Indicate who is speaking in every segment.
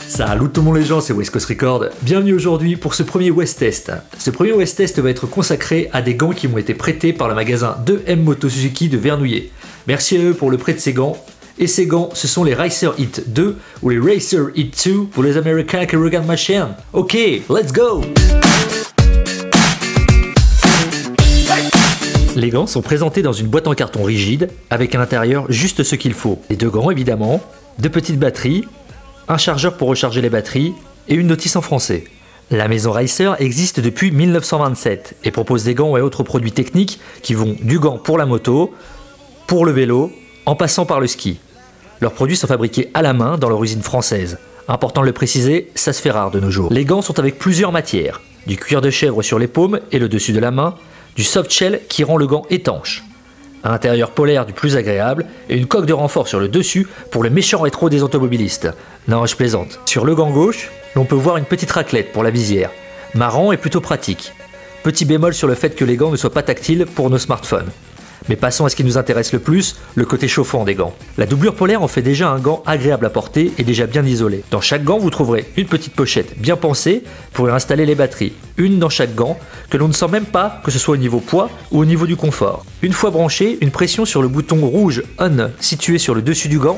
Speaker 1: Salut tout le monde les gens, c'est West Coast Record. Bienvenue aujourd'hui pour ce premier West Test. Ce premier West Test va être consacré à des gants qui m'ont été prêtés par le magasin 2M Moto Suzuki de Vernouillet. Merci à eux pour le prêt de ces gants. Et ces gants, ce sont les Racer Hit 2 ou les Racer Hit 2 pour les Américains qui regardent ma chaîne. Ok, let's go! Les gants sont présentés dans une boîte en carton rigide avec à l'intérieur juste ce qu'il faut. Les deux gants évidemment, deux petites batteries, un chargeur pour recharger les batteries et une notice en français. La maison Racer existe depuis 1927 et propose des gants et autres produits techniques qui vont du gant pour la moto, pour le vélo, en passant par le ski. Leurs produits sont fabriqués à la main dans leur usine française. Important de le préciser, ça se fait rare de nos jours. Les gants sont avec plusieurs matières, du cuir de chèvre sur les paumes et le dessus de la main, du soft shell qui rend le gant étanche, un intérieur polaire du plus agréable et une coque de renfort sur le dessus pour le méchant rétro des automobilistes. Non, je plaisante. Sur le gant gauche, l'on peut voir une petite raclette pour la visière. Marrant et plutôt pratique. Petit bémol sur le fait que les gants ne soient pas tactiles pour nos smartphones. Mais passons à ce qui nous intéresse le plus, le côté chauffant des gants. La doublure polaire en fait déjà un gant agréable à porter et déjà bien isolé. Dans chaque gant, vous trouverez une petite pochette bien pensée pour y installer les batteries. Une dans chaque gant, que l'on ne sent même pas que ce soit au niveau poids ou au niveau du confort. Une fois branché, une pression sur le bouton rouge On situé sur le dessus du gant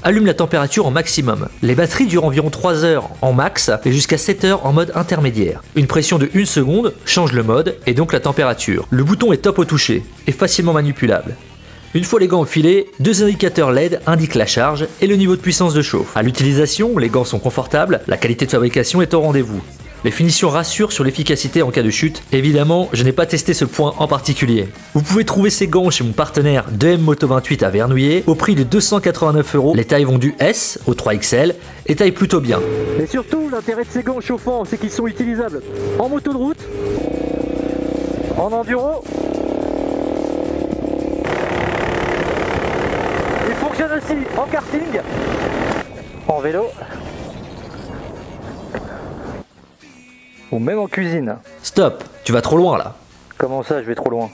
Speaker 1: allume la température en maximum. Les batteries durent environ 3 heures en max et jusqu'à 7 heures en mode intermédiaire. Une pression de 1 seconde change le mode et donc la température. Le bouton est top au toucher et facilement manipulable. Une fois les gants enfilés, deux indicateurs LED indiquent la charge et le niveau de puissance de chauffe. À l'utilisation, les gants sont confortables, la qualité de fabrication est au rendez-vous. Les finitions rassurent sur l'efficacité en cas de chute. Évidemment, je n'ai pas testé ce point en particulier. Vous pouvez trouver ces gants chez mon partenaire 2M Moto 28 à Vernouillet au prix de 289 €. Les tailles vont du S au 3XL et taillent plutôt bien.
Speaker 2: Et surtout, l'intérêt de ces gants chauffants, c'est qu'ils sont utilisables en moto de route, en enduro. Ils fonctionnent aussi en karting, en vélo. Ou même en cuisine.
Speaker 1: Stop, tu vas trop loin là.
Speaker 2: Comment ça, je vais trop loin?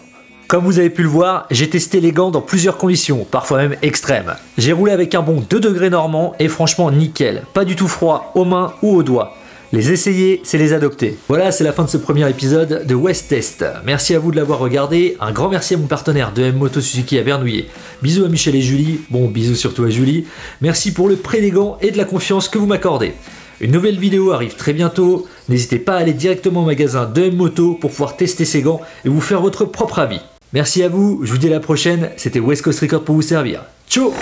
Speaker 1: Comme vous avez pu le voir, j'ai testé les gants dans plusieurs conditions, parfois même extrêmes. J'ai roulé avec un bon 2 degrés normand et franchement nickel. Pas du tout froid aux mains ou aux doigts. Les essayer, c'est les adopter. Voilà, c'est la fin de ce premier épisode de West Test. Merci à vous de l'avoir regardé. Un grand merci à mon partenaire 2M Moto Suzuki à Vernouillet. Bisous à Michel et Julie. Bon, bisous surtout à Julie. Merci pour le prêt des gants et de la confiance que vous m'accordez. Une nouvelle vidéo arrive très bientôt. N'hésitez pas à aller directement au magasin 2M Moto pour pouvoir tester ces gants et vous faire votre propre avis. Merci à vous, je vous dis à la prochaine. C'était West Coast Record pour vous servir. Ciao.